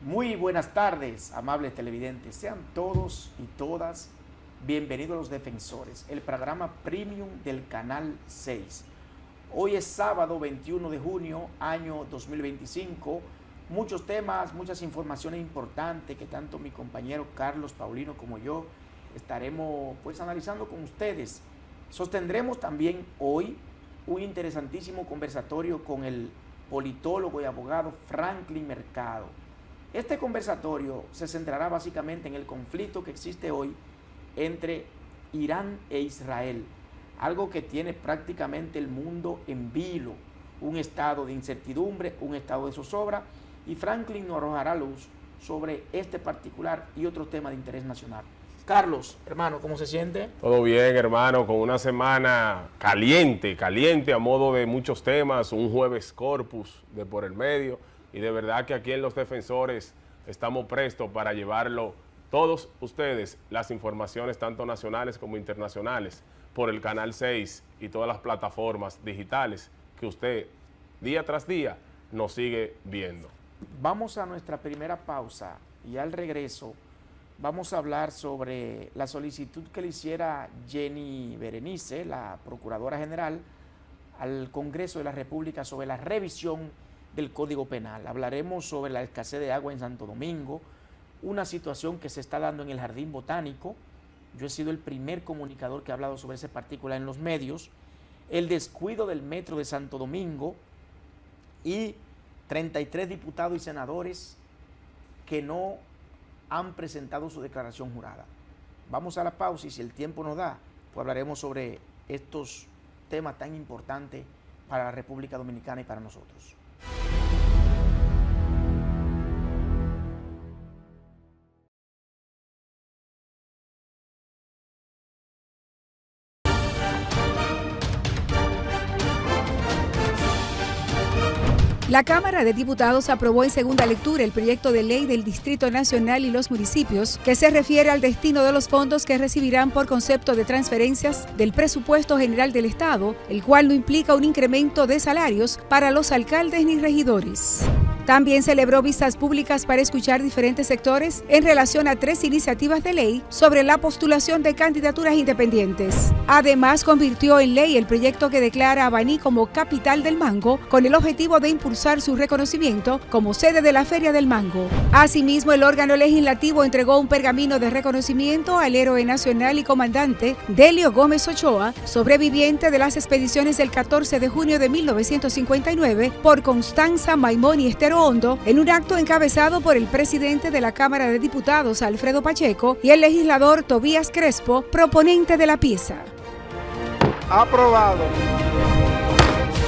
Muy buenas tardes, amables televidentes. Sean todos y todas bienvenidos a Los Defensores, el programa premium del Canal 6. Hoy es sábado 21 de junio, año 2025. Muchos temas, muchas informaciones importantes que tanto mi compañero Carlos Paulino como yo estaremos analizando con ustedes. Sostendremos también hoy un interesantísimo conversatorio con el politólogo y abogado Franklin Mercado. Este conversatorio se centrará básicamente en el conflicto que existe hoy entre Irán e Israel, algo que tiene prácticamente el mundo en vilo, un estado de incertidumbre, un estado de zozobra, y Franklin nos arrojará luz sobre este particular y otros temas de interés nacional. Carlos, hermano, ¿cómo se siente? Todo bien, hermano, con una semana caliente a modo de muchos temas, un jueves corpus de por el medio, y de verdad que aquí en Los Defensores estamos prestos para llevarlo todos ustedes, las informaciones tanto nacionales como internacionales, por el Canal 6 y todas las plataformas digitales que usted día tras día nos sigue viendo. Vamos a nuestra primera pausa y al regreso vamos a hablar sobre la solicitud que le hiciera Jenny Berenice, la Procuradora General, al Congreso de la República sobre la revisión del Código Penal. Hablaremos sobre la escasez de agua en Santo Domingo, una situación que se está dando en el Jardín Botánico. Yo he sido el primer comunicador que ha hablado sobre ese particular en los medios, el descuido del Metro de Santo Domingo y 33 diputados y senadores que no han presentado su declaración jurada. Vamos a la pausa y si el tiempo nos da, pues hablaremos sobre estos temas tan importantes para la República Dominicana y para nosotros. La Cámara de Diputados aprobó en segunda lectura el proyecto de ley del Distrito Nacional y los municipios que se refiere al destino de los fondos que recibirán por concepto de transferencias del presupuesto general del Estado, el cual no implica un incremento de salarios para los alcaldes ni regidores. También celebró vistas públicas para escuchar diferentes sectores en relación a 3 iniciativas de ley sobre la postulación de candidaturas independientes. Además, convirtió en ley el proyecto que declara a Baní como capital del mango, con el objetivo de impulsar su reconocimiento como sede de la Feria del Mango. Asimismo, el órgano legislativo entregó un pergamino de reconocimiento al héroe nacional y comandante Delio Gómez Ochoa, sobreviviente de las expediciones del 14 de junio de 1959 por Constanza, Maimón y Estero Hondo, en un acto encabezado por el presidente de la Cámara de Diputados, Alfredo Pacheco, y el legislador Tobías Crespo, proponente de la pieza. Aprobado.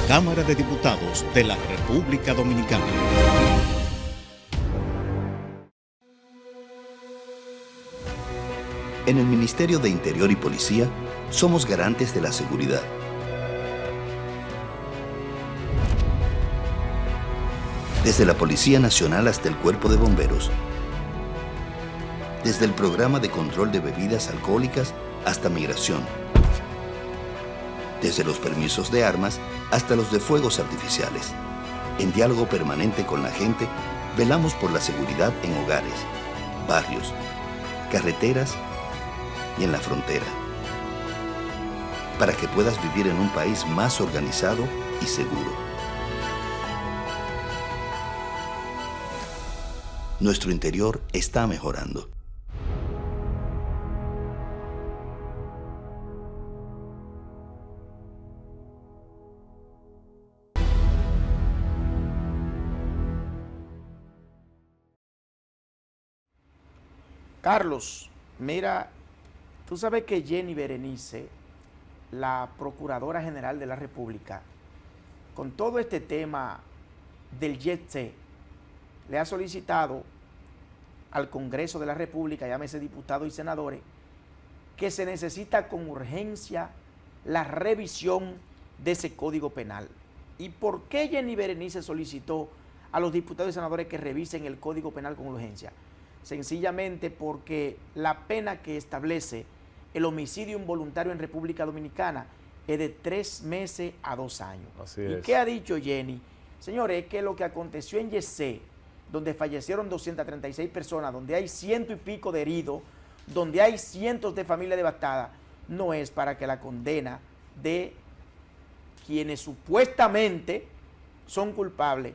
Cámara de Diputados de la República Dominicana. En el Ministerio de Interior y Policía somos garantes de la seguridad. Desde la Policía Nacional hasta el Cuerpo de Bomberos. Desde el Programa de Control de Bebidas Alcohólicas hasta Migración. Desde los permisos de armas hasta los de fuegos artificiales. En diálogo permanente con la gente, velamos por la seguridad en hogares, barrios, carreteras y en la frontera. Para que puedas vivir en un país más organizado y seguro. Nuestro interior está mejorando. Carlos, mira, tú sabes que Jenny Berenice, la Procuradora General de la República, con todo este tema del jet set, le ha solicitado al Congreso de la República, llámese diputados y senadores, que se necesita con urgencia la revisión de ese Código Penal. ¿Y por qué Jenny Berenice solicitó a los diputados y senadores que revisen el Código Penal con urgencia? Sencillamente porque la pena que establece el homicidio involuntario en República Dominicana es de 3 meses a 2 años. Así ¿Y es. qué ha dicho Jenny? Señores, es que lo que aconteció en Yesé donde fallecieron 236 personas, donde hay ciento y pico de heridos, donde hay cientos de familias devastadas, no es para que la condena de quienes supuestamente son culpables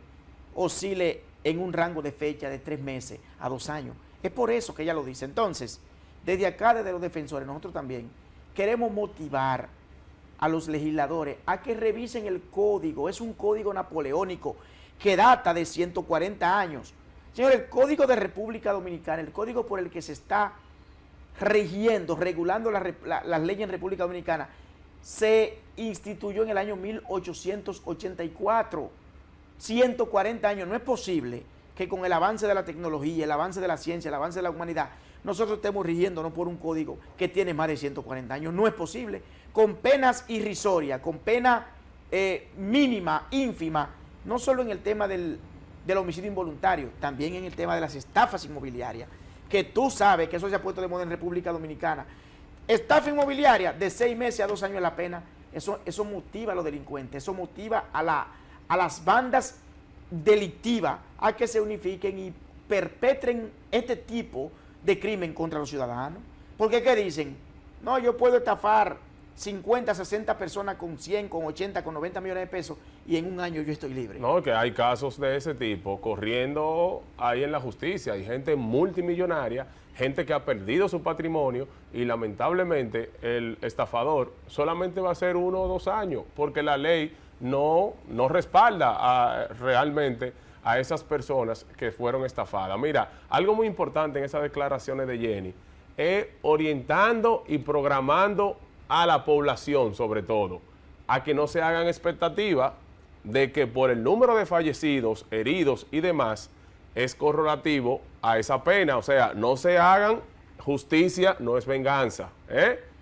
oscile en un rango de fecha de 3 meses a 2 años. Es por eso que ella lo dice. Entonces, desde acá, desde los defensores, nosotros también queremos motivar a los legisladores a que revisen el código. Es un código napoleónico que data de 140 años. Señor, el Código de República Dominicana, el código por el que se está rigiendo, regulando las leyes en República Dominicana, se instituyó en el año 1884. 140 años. No es posible que con el avance de la tecnología, el avance de la ciencia, el avance de la humanidad, nosotros estemos rigiéndonos por un código que tiene más de 140 años. No es posible. Con penas irrisorias, con pena mínima, ínfima, no solo en el tema del homicidio involuntario, también en el tema de las estafas inmobiliarias, que tú sabes que eso se ha puesto de moda en República Dominicana. Estafa inmobiliaria de 6 meses a 2 años la pena, eso motiva a los delincuentes, eso motiva a las bandas delictivas a que se unifiquen y perpetren este tipo de crimen contra los ciudadanos. Porque ¿qué dicen? No, yo puedo estafar 50, 60 personas con 100, con 80, con 90 millones de pesos y en un año yo estoy libre. No, que hay casos de ese tipo corriendo ahí en la justicia. Hay gente multimillonaria, gente que ha perdido su patrimonio y lamentablemente el estafador solamente va a ser 1 o 2 años porque la ley no respalda realmente a esas personas que fueron estafadas. Mira, algo muy importante en esas declaraciones de Jenny es orientando y programando a la población, sobre todo, a que no se hagan expectativas de que por el número de fallecidos, heridos y demás, es correlativo a esa pena. O sea, no se hagan, justicia no es venganza,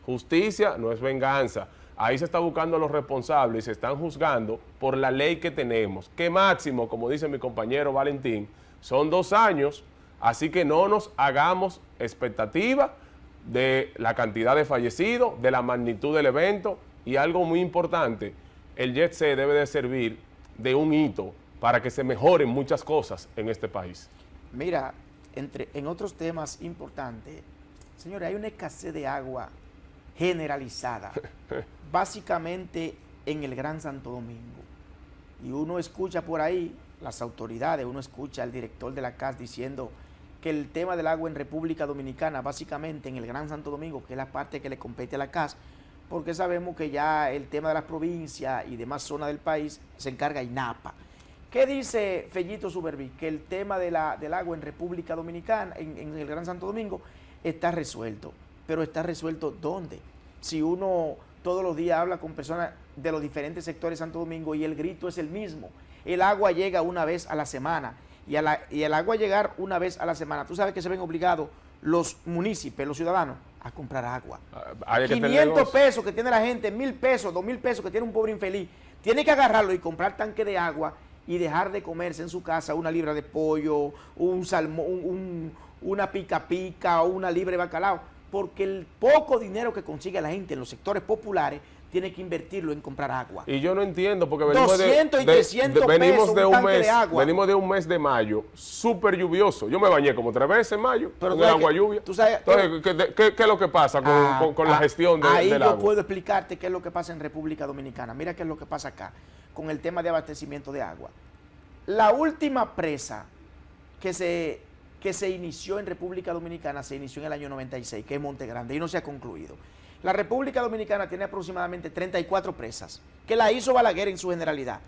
justicia no es venganza. Ahí se está buscando a los responsables y se están juzgando por la ley que tenemos, que máximo, como dice mi compañero Valentín, son 2 años, así que no nos hagamos expectativa de la cantidad de fallecidos, de la magnitud del evento, y algo muy importante, el Jet Set debe de servir de un hito para que se mejoren muchas cosas en este país. Mira, en otros temas importantes, señores, hay una escasez de agua generalizada, básicamente en el Gran Santo Domingo. Y uno escucha por ahí, las autoridades, uno escucha al director de la CAS diciendo que el tema del agua en República Dominicana, básicamente en el Gran Santo Domingo, que es la parte que le compete a la CAS, porque sabemos que ya el tema de las provincias y demás zonas del país se encarga INAPA. ¿Qué dice Fellito Suberví? Que el tema del agua en República Dominicana, en el Gran Santo Domingo, está resuelto. Pero ¿está resuelto dónde? Si uno todos los días habla con personas de los diferentes sectores de Santo Domingo y el grito es el mismo. El agua llega una vez a la semana. Y el agua llegar una vez a la semana, tú sabes que se ven obligados los municipios, los ciudadanos, a comprar agua. 500 pesos que tiene la gente, 1,000 pesos, 2,000 pesos que tiene un pobre infeliz, tiene que agarrarlo y comprar tanque de agua y dejar de comerse en su casa una libra de pollo, un salmón, una pica pica o una libra de bacalao, porque el poco dinero que consigue la gente en los sectores populares tiene que invertirlo en comprar agua. Y yo no entiendo, porque venimos 200 y 300 pesos de un un tanque mes, de agua. venimos de un mes de mayo súper lluvioso. Yo me bañé como 3 veces en mayo Pero con el agua lluvia. Entonces, ¿qué es lo que pasa con la gestión del agua? Ahí yo puedo explicarte qué es lo que pasa en República Dominicana. Mira qué es lo que pasa acá con el tema de abastecimiento de agua. La última presa que se inició en República Dominicana se inició en el año 96, que es Monte Grande, y no se ha concluido. La República Dominicana tiene aproximadamente 34 presas, que la hizo Balaguer en su generalidad.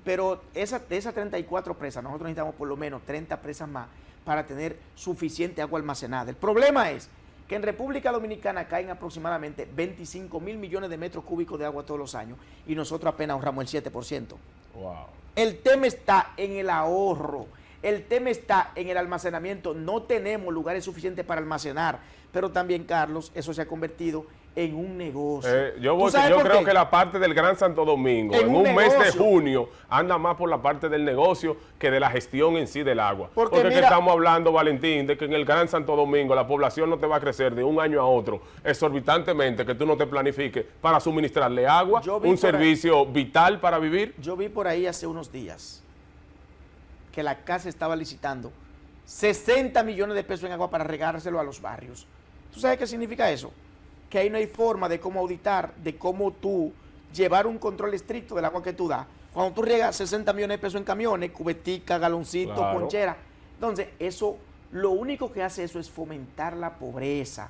Pero de esas 34 presas, nosotros necesitamos por lo menos 30 presas más para tener suficiente agua almacenada. El problema es que en República Dominicana caen aproximadamente 25,000 millones de metros cúbicos de agua todos los años y nosotros apenas ahorramos el 7%. Wow. El tema está en el ahorro, el tema está en el almacenamiento. No tenemos lugares suficientes para almacenar, pero también, Carlos, eso se ha convertido en un negocio. Yo creo que la parte del Gran Santo Domingo, en un mes de junio, anda más por la parte del negocio que de la gestión en sí del agua. Porque mira, que estamos hablando, Valentín, de que en el Gran Santo Domingo la población no te va a crecer de un año a otro exorbitantemente, que tú no te planifiques para suministrarle agua, un servicio vital para vivir. Yo vi por ahí hace unos días que la CAS estaba licitando 60 millones de pesos en agua para regárselo a los barrios. ¿Tú sabes qué significa eso? Que ahí no hay forma de cómo auditar, de cómo tú llevar un control estricto del agua que tú das. Cuando tú riegas 60 millones de pesos en camiones, cubetica, galoncito, Claro. ponchera. Entonces, eso, lo único que hace eso es fomentar la pobreza.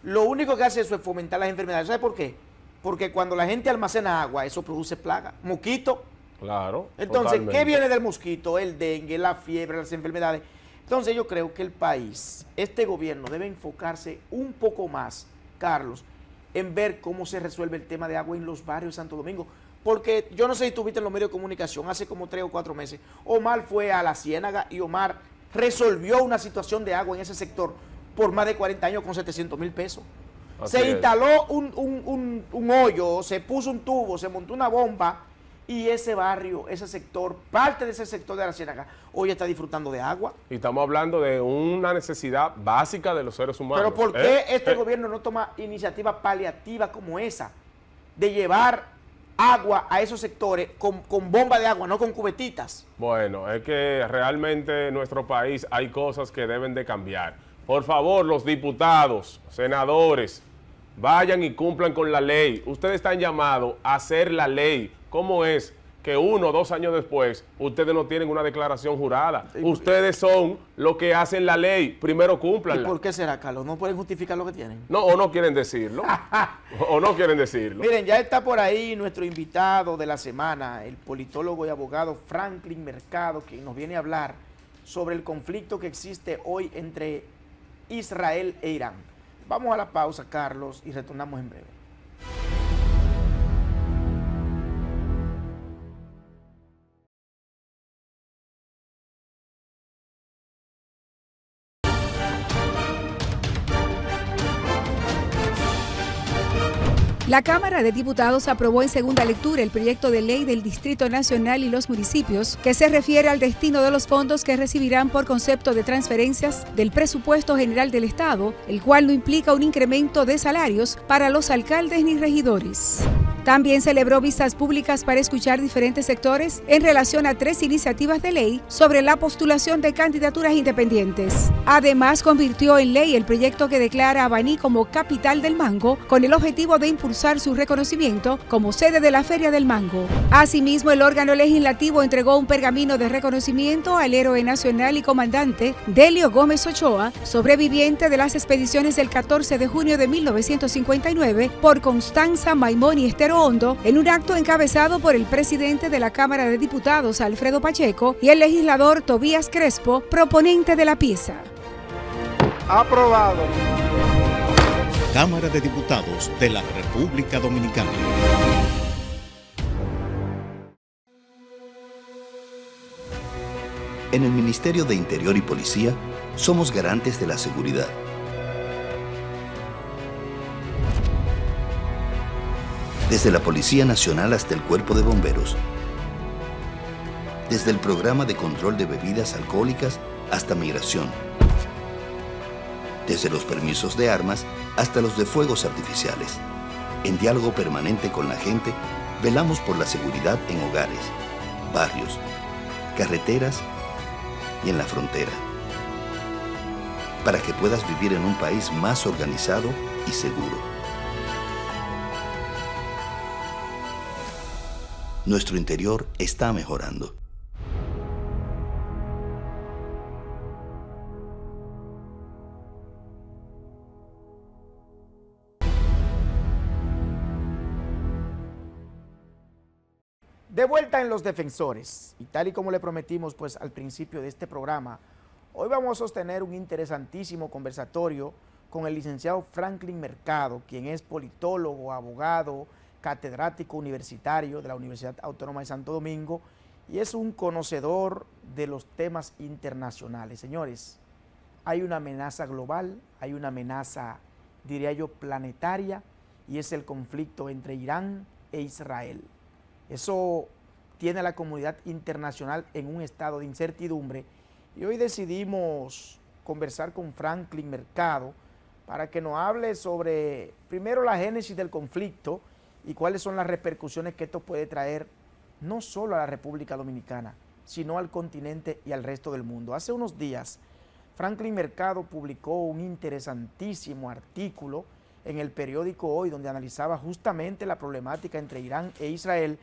Lo único que hace eso es fomentar las enfermedades. ¿Sabes por qué? Porque cuando la gente almacena agua, eso produce plaga, mosquito. Claro. Entonces, totalmente. ¿qué viene del mosquito? El dengue, la fiebre, las enfermedades. Entonces, yo creo que el país, este gobierno debe enfocarse un poco más, Carlos, en ver cómo se resuelve el tema de agua en los barrios de Santo Domingo. Porque yo no sé si tú viste en los medios de comunicación, hace como 3 o 4 meses, Omar fue a la Ciénaga y Omar resolvió una situación de agua en ese sector por más de 40 años con 700 mil pesos. Así Se es. instaló un hoyo, se puso un tubo, se montó una bomba y ese barrio, ese sector, parte de ese sector de la Ciénaga, hoy está disfrutando de agua. Y estamos hablando de una necesidad básica de los seres humanos. Pero ¿por qué este gobierno no toma iniciativas paliativas como esa? De llevar agua a esos sectores con bomba de agua, no con cubetitas. Bueno, es que realmente en nuestro país hay cosas que deben de cambiar. Por favor, los diputados, senadores, vayan y cumplan con la ley. Ustedes están llamados a hacer la ley. ¿Cómo es que 1 o 2 años después ustedes no tienen una declaración jurada? Ustedes son los que hacen la ley. Primero ¿Y cúmplanla. por qué será, Carlos? ¿No pueden justificar lo que tienen? No, o no quieren decirlo. o no quieren decirlo. Miren, ya está por ahí nuestro invitado de la semana, el politólogo y abogado Franklin Mercado, quien nos viene a hablar sobre el conflicto que existe hoy entre Israel e Irán. Vamos a la pausa, Carlos, y retornamos en breve. La Cámara de Diputados aprobó en segunda lectura el proyecto de ley del Distrito Nacional y los municipios que se refiere al destino de los fondos que recibirán por concepto de transferencias del presupuesto general del Estado, el cual no implica un incremento de salarios para los alcaldes ni regidores. También celebró vistas públicas para escuchar diferentes sectores en relación a 3 iniciativas de ley sobre la postulación de candidaturas independientes. Además, convirtió en ley el proyecto que declara a Baní como capital del mango, con el objetivo de impulsar su reconocimiento como sede de la Feria del Mango. Asimismo, el órgano legislativo entregó un pergamino de reconocimiento al héroe nacional y comandante Delio Gómez Ochoa, sobreviviente de las expediciones del 14 de junio de 1959 por Constanza Maimón y Estero Hondo, en un acto encabezado por el presidente de la Cámara de Diputados, Alfredo Pacheco, y el legislador Tobías Crespo, proponente de la pieza. Aprobado. Cámara de Diputados de la República Dominicana. En el Ministerio de Interior y Policía somos garantes de la seguridad. Desde la Policía Nacional hasta el Cuerpo de Bomberos. Desde el Programa de Control de Bebidas Alcohólicas hasta Migración. Desde los permisos de armas hasta los de fuegos artificiales. En diálogo permanente con la gente, velamos por la seguridad en hogares, barrios, carreteras y en la frontera. Para que puedas vivir en un país más organizado y seguro. Nuestro interior está mejorando. De vuelta en Los Defensores, y tal y como le prometimos pues al principio de este programa, hoy vamos a sostener un interesantísimo conversatorio con el licenciado Franklin Mercado, quien es politólogo, abogado, catedrático universitario de la Universidad Autónoma de Santo Domingo y es un conocedor de los temas internacionales. Señores, hay una amenaza global, hay una amenaza, diría yo, planetaria, y es el conflicto entre Irán e Israel. Eso tiene a la comunidad internacional en un estado de incertidumbre y hoy decidimos conversar con Franklin Mercado para que nos hable sobre, primero, la génesis del conflicto y cuáles son las repercusiones que esto puede traer no solo a la República Dominicana, sino al continente y al resto del mundo. Hace unos días, Franklin Mercado publicó un interesantísimo artículo en el periódico Hoy, donde analizaba justamente la problemática entre Irán e Israel,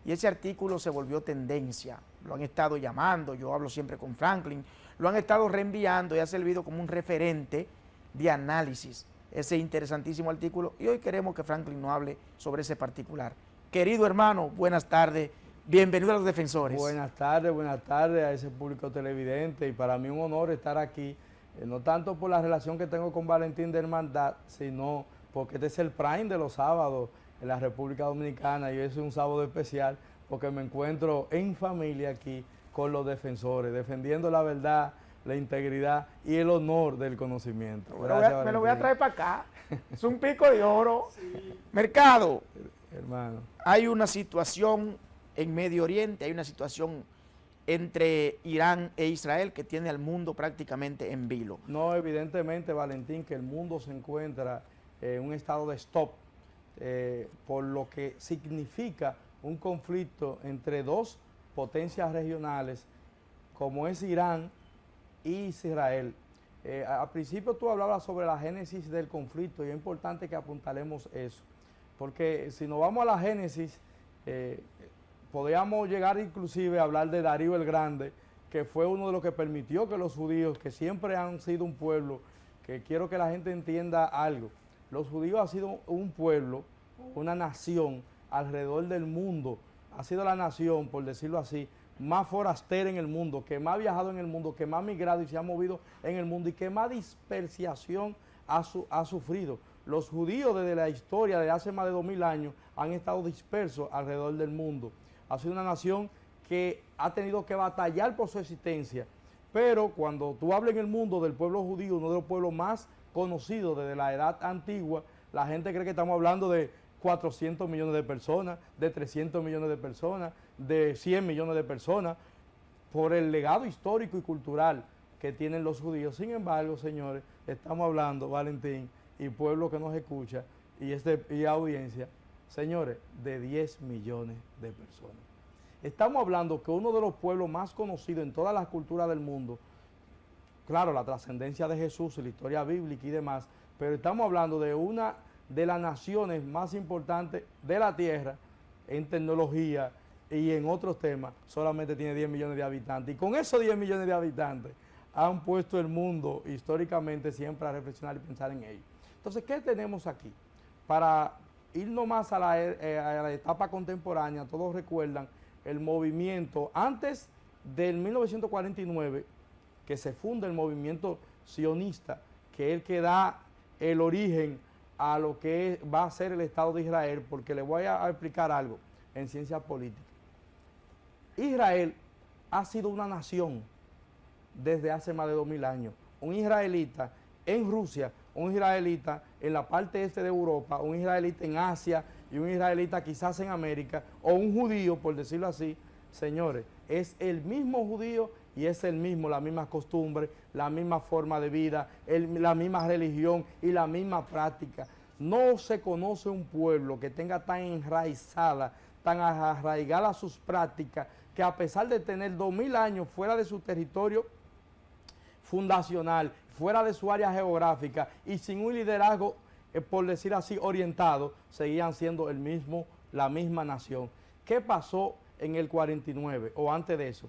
y ese artículo se volvió tendencia. Lo han estado llamando, yo hablo siempre con Franklin, lo han estado reenviando y ha servido como un referente de análisis, ese interesantísimo artículo, y hoy queremos que Franklin nos hable sobre ese particular. Querido hermano, buenas tardes, bienvenido a Los Defensores. Buenas tardes a ese público televidente, y para mí un honor estar aquí, no tanto por la relación que tengo con Valentín de hermandad, sino porque este es el prime de los sábados en la República Dominicana, y hoy es un sábado especial porque me encuentro en familia aquí con los defensores, defendiendo la verdad, la integridad y el honor del conocimiento. Gracias, me lo voy a traer para acá, es un pico de oro. Sí. Mercado, hermano, hay una situación en Medio Oriente, hay una situación entre Irán e Israel que tiene al mundo prácticamente en vilo. No, evidentemente, Valentín, que el mundo se encuentra en un estado de stop, por lo que significa un conflicto entre dos potencias regionales como es Irán y Israel. Al principio tú hablabas sobre la génesis del conflicto, y es importante que apuntalemos eso, porque si nos vamos a la génesis, podríamos llegar inclusive a hablar de Darío el Grande, que fue uno de los que permitió que los judíos, que siempre han sido un pueblo, que quiero que la gente entienda algo, los judíos han sido un pueblo, una nación alrededor del mundo, ha sido la nación, por decirlo así, más forastera en el mundo, que más ha viajado en el mundo, que más ha migrado y se ha movido en el mundo, y que más dispersión ha sufrido. Los judíos desde la historia, de hace más de 2000 años, han estado dispersos alrededor del mundo. Ha sido una nación que ha tenido que batallar por su existencia, pero cuando tú hablas en el mundo del pueblo judío, uno de los pueblos más conocidos desde la edad antigua, la gente cree que estamos hablando de 400 millones de personas, de 300 millones de personas, de 100 millones de personas, por el legado histórico y cultural que tienen los judíos. Sin embargo, señores, estamos hablando, Valentín, y pueblo que nos escucha, y audiencia, señores, de 10 millones de personas. Estamos hablando que uno de los pueblos más conocidos en todas las culturas del mundo, claro, la trascendencia de Jesús, la historia bíblica y demás, pero estamos hablando de una de las naciones más importantes de la tierra en tecnología y en otros temas, solamente tiene 10 millones de habitantes. Y con esos 10 millones de habitantes han puesto el mundo históricamente siempre a reflexionar y pensar en ello. Entonces, ¿qué tenemos aquí? Para irnos más a la etapa contemporánea, todos recuerdan el movimiento, antes del 1949, que se funda el movimiento sionista, que es el que da el origen a lo que va a ser el Estado de Israel, porque le voy a explicar algo en ciencia política. Israel ha sido una nación desde hace más de 2000 años. Un israelita en Rusia, un israelita en la parte este de Europa, un israelita en Asia y un israelita quizás en América, o un judío, por decirlo así, señores, es el mismo judío y es la misma costumbre, la misma forma de vida, la misma religión y la misma práctica. No se conoce un pueblo que tenga tan enraizada, tan arraigada sus prácticas, que a pesar de tener 2000 años fuera de su territorio fundacional, fuera de su área geográfica y sin un liderazgo, por decir así, orientado, seguían siendo la misma nación. ¿Qué pasó en el 49 o antes de eso?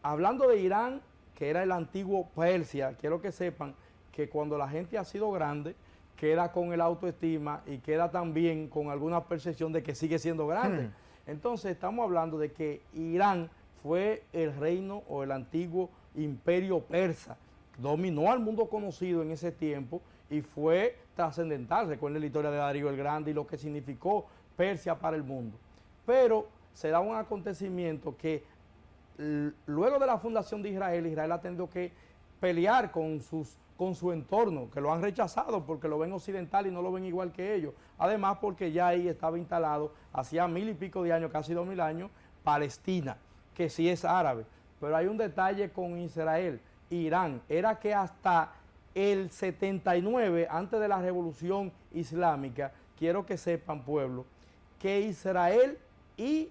Hablando de Irán, que era el antiguo Persia, quiero que sepan que cuando la gente ha sido grande, queda con el autoestima y queda también con alguna percepción de que sigue siendo grande. Entonces estamos hablando de que Irán fue el reino o el antiguo imperio persa, dominó al mundo conocido en ese tiempo y fue trascendental. Recuerden la historia de Darío el Grande y lo que significó Persia para el mundo. Pero se da un acontecimiento que luego de la fundación de Israel, Israel ha tenido que pelear con su entorno, que lo han rechazado porque lo ven occidental y no lo ven igual que ellos. Además, porque ya ahí estaba instalado, hacía 1000 y pico de años, casi 2000 años, Palestina, que sí es árabe. Pero hay un detalle con Israel, Irán, era que hasta el 79, antes de la Revolución Islámica, quiero que sepan, pueblo, que Israel y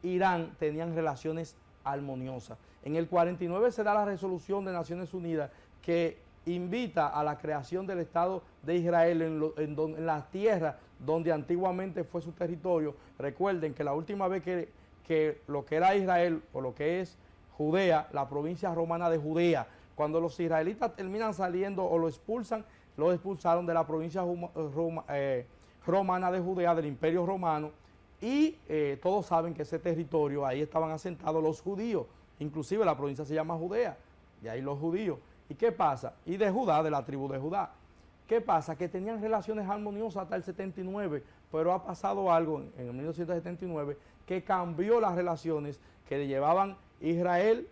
Irán tenían relaciones armoniosa. En el 49 se da la resolución de Naciones Unidas que invita a la creación del Estado de Israel en las tierras donde antiguamente fue su territorio. Recuerden que la última vez que lo que era Israel, o lo que es Judea, la provincia romana de Judea, cuando los israelitas terminan saliendo o lo expulsaron de la provincia romana de Judea, del Imperio Romano, y todos saben que ese territorio, ahí estaban asentados los judíos, inclusive la provincia se llama Judea, de ahí los judíos. ¿Y qué pasa? Y de Judá, de la tribu de Judá. ¿Qué pasa? Que tenían relaciones armoniosas hasta el 79, pero ha pasado algo en el 1979 que cambió las relaciones que llevaban Israel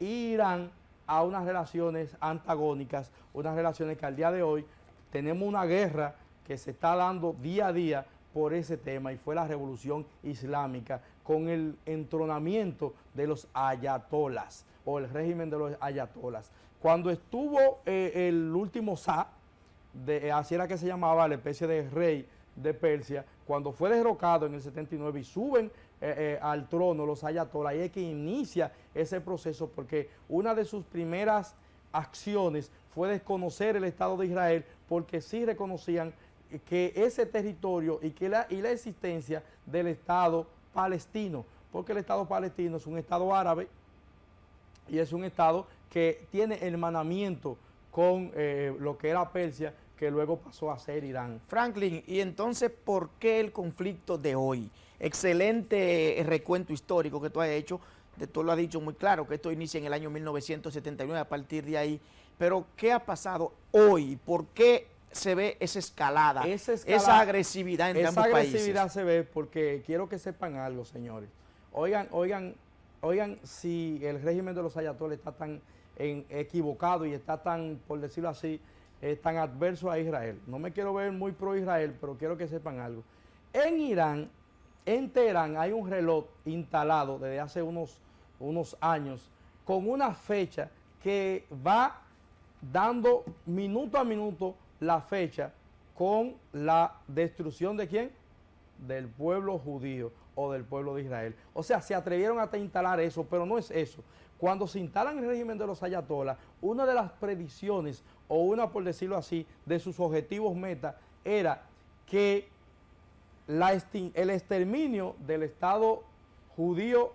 e Irán a unas relaciones antagónicas, unas relaciones que al día de hoy tenemos una guerra que se está dando día a día por ese tema, y fue la revolución islámica con el entronamiento de los ayatolas o el régimen de los ayatolas. Cuando estuvo el último Shah, así era que se llamaba, la especie de rey de Persia, cuando fue derrocado en el 79 y suben al trono los ayatolas, y es que inicia ese proceso, porque una de sus primeras acciones fue desconocer el Estado de Israel, porque sí reconocían que ese territorio y la existencia del Estado palestino, porque el Estado palestino es un Estado árabe y es un Estado que tiene hermanamiento con lo que era Persia, que luego pasó a ser Irán. Franklin, ¿y entonces por qué el conflicto de hoy? Excelente recuento histórico que tú has hecho, tú lo has dicho muy claro, que esto inicia en el año 1979, a partir de ahí, pero ¿qué ha pasado hoy? ¿Por qué se ve esa escalada, esa agresividad en ambos países? Esa agresividad se ve porque quiero que sepan algo, señores. Oigan, si el régimen de los ayatolas está tan equivocado y está tan, por decirlo así, tan adverso a Israel. No me quiero ver muy pro Israel, pero quiero que sepan algo. En Irán, en Teherán, hay un reloj instalado desde hace unos años con una fecha que va dando minuto a minuto la fecha con la destrucción de ¿quién? Del pueblo judío o del pueblo de Israel. O sea, se atrevieron hasta instalar eso, pero no es eso. Cuando se instalan el régimen de los ayatolas, una de las predicciones, o una, por decirlo así, de sus objetivos meta, era que el exterminio del Estado judío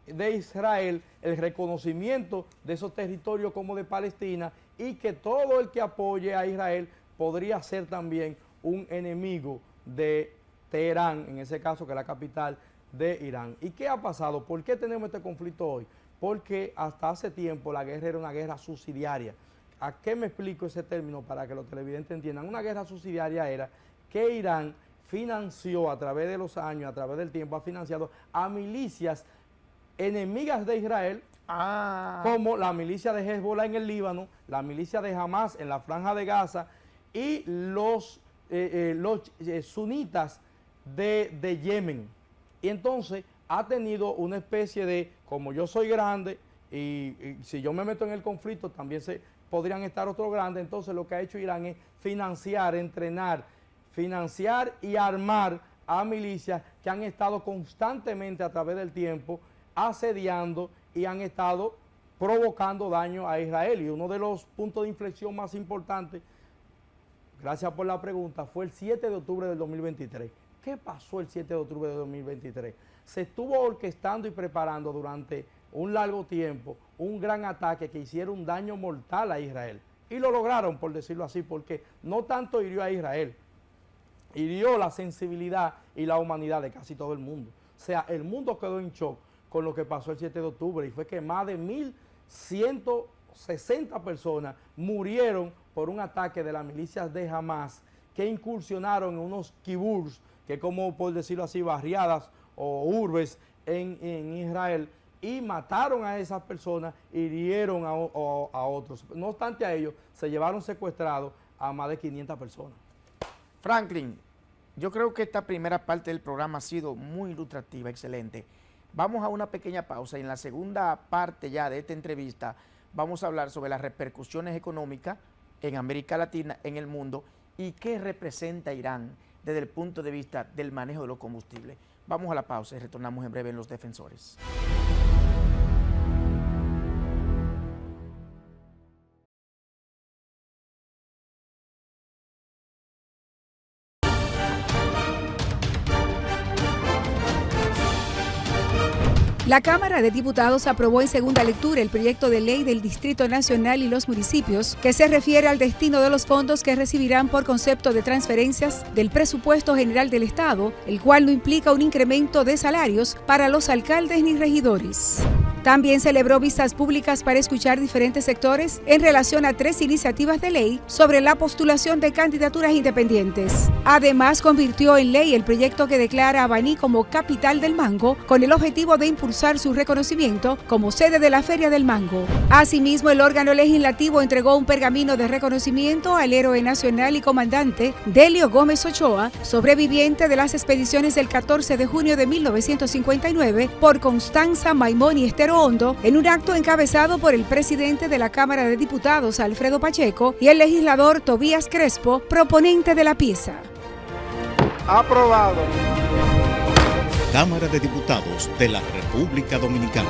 de Israel, el reconocimiento de esos territorios como de Palestina, y que todo el que apoye a Israel podría ser también un enemigo de Teherán, en ese caso que es la capital de Irán. ¿Y qué ha pasado? ¿Por qué tenemos este conflicto hoy? Porque hasta hace tiempo la guerra era una guerra subsidiaria. ¿A qué me explico ese término para que los televidentes entiendan? Una guerra subsidiaria era que Irán financió a través de los años, a través del tiempo, ha financiado a milicias enemigas de Israel, como la milicia de Hezbollah en el Líbano, la milicia de Hamas en la Franja de Gaza y los sunitas de Yemen. Y entonces ha tenido una especie de, como yo soy grande y si yo me meto en el conflicto también podrían estar otros grandes, entonces lo que ha hecho Irán es financiar, entrenar, financiar y armar a milicias que han estado constantemente a través del tiempo asediando y han estado provocando daño a Israel. Y uno de los puntos de inflexión más importantes, gracias por la pregunta, fue el 7 de octubre del 2023. ¿Qué pasó el 7 de octubre del 2023? Se estuvo orquestando y preparando durante un largo tiempo un gran ataque que hiciera un daño mortal a Israel. Y lo lograron, por decirlo así, porque no tanto hirió a Israel, hirió la sensibilidad y la humanidad de casi todo el mundo. O sea, el mundo quedó en shock con lo que pasó el 7 de octubre, y fue que más de 1.160 personas murieron por un ataque de las milicias de Hamas que incursionaron en unos kibbutz, que como por decirlo así, barriadas o urbes en Israel, y mataron a esas personas, hirieron a otros. No obstante a ellos, se llevaron secuestrados a más de 500 personas. Franklin, yo creo que esta primera parte del programa ha sido muy ilustrativa, excelente. Vamos a una pequeña pausa y en la segunda parte ya de esta entrevista vamos a hablar sobre las repercusiones económicas en América Latina, en el mundo, y qué representa Irán desde el punto de vista del manejo de los combustibles. Vamos a la pausa y retornamos en breve en Los Defensores. La Cámara de Diputados aprobó en segunda lectura el proyecto de ley del Distrito Nacional y los municipios que se refiere al destino de los fondos que recibirán por concepto de transferencias del presupuesto general del Estado, el cual no implica un incremento de salarios para los alcaldes ni regidores. También celebró vistas públicas para escuchar diferentes sectores en relación a 3 iniciativas de ley sobre la postulación de candidaturas independientes. Además, convirtió en ley el proyecto que declara a Baní como capital del mango, con el objetivo de impulsar su reconocimiento como sede de la Feria del Mango. Asimismo, el órgano legislativo entregó un pergamino de reconocimiento al héroe nacional y comandante Delio Gómez Ochoa, sobreviviente de las expediciones del 14 de junio de 1959 por Constanza, Maimón y Estero Hondo, en un acto encabezado por el presidente de la Cámara de Diputados, Alfredo Pacheco, y el legislador Tobías Crespo, proponente de la pieza. Aprobado. Cámara de Diputados de la República Dominicana.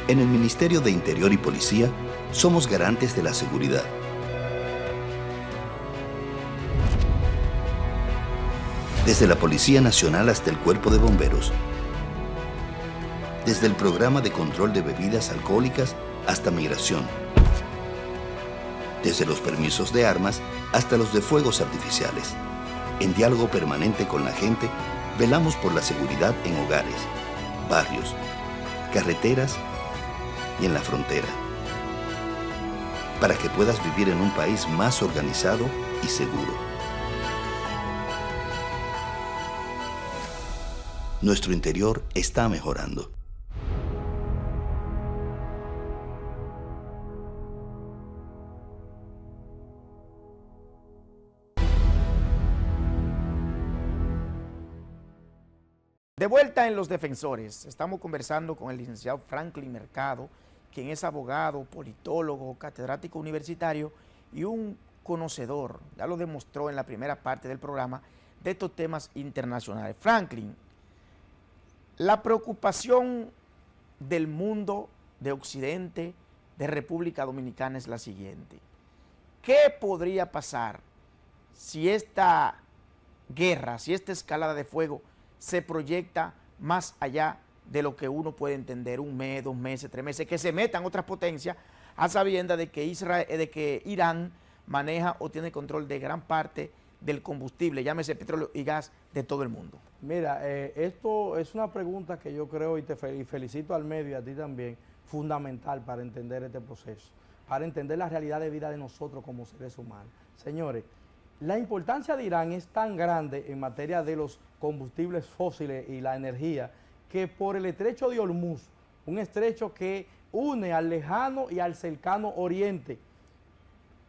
En el Ministerio de Interior y Policía somos garantes de la seguridad. Desde la Policía Nacional hasta el Cuerpo de Bomberos. Desde el Programa de Control de Bebidas Alcohólicas hasta Migración. Desde los permisos de armas hasta los de fuegos artificiales. En diálogo permanente con la gente, velamos por la seguridad en hogares, barrios, carreteras y en la frontera. Para que puedas vivir en un país más organizado y seguro. Nuestro interior está mejorando. De vuelta en Los Defensores, estamos conversando con el licenciado Franklin Mercado, quien es abogado, politólogo, catedrático universitario y un conocedor, ya lo demostró en la primera parte del programa, de estos temas internacionales. Franklin, la preocupación del mundo de Occidente, de República Dominicana, es la siguiente. ¿Qué podría pasar si esta guerra, si esta escalada de fuego se proyecta más allá de lo que uno puede entender, 1 mes, 2 meses, 3 meses, que se metan otras potencias a sabiendas de que Irán maneja o tiene control de gran parte del combustible, llámese petróleo y gas, de todo el mundo? Mira, esto es una pregunta que yo creo, y felicito al medio y a ti también, fundamental para entender este proceso, para entender la realidad de vida de nosotros como seres humanos. Señores, la importancia de Irán es tan grande en materia de los combustibles fósiles y la energía, que por el estrecho de Hormuz, un estrecho que une al lejano y al cercano oriente,